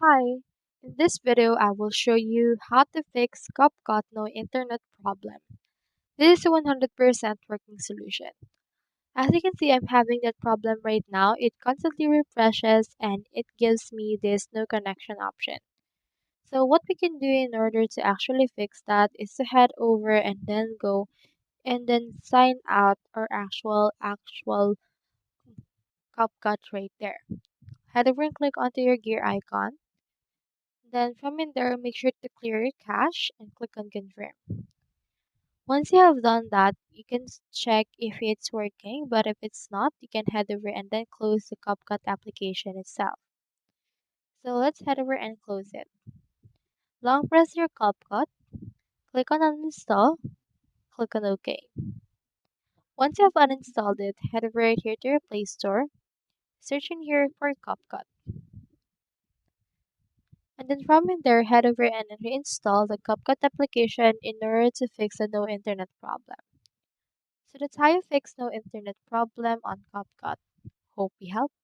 Hi, in this video I will show you how to fix CapCut no internet problem. This is a 100% working solution. As you can see, I'm having that problem right now. It constantly refreshes and it gives me this no connection option. So what we can do in order to actually fix that is to head over and then go and then sign out our actual CapCut right there. Head over and click onto your gear icon. Then from in there, make sure to clear your cache and click on confirm. Once you have done that, you can check if it's working, but if it's not, you can head over and then close the CapCut application itself. So let's head over and close it. Long press your CapCut, click on uninstall, click on OK. Once you have uninstalled it, head over here to your Play Store, search in here for CapCut. And then from in there, head over and reinstall the CapCut application in order to fix the no internet problem. So that's how you fix no internet problem on CapCut. Hope we helped.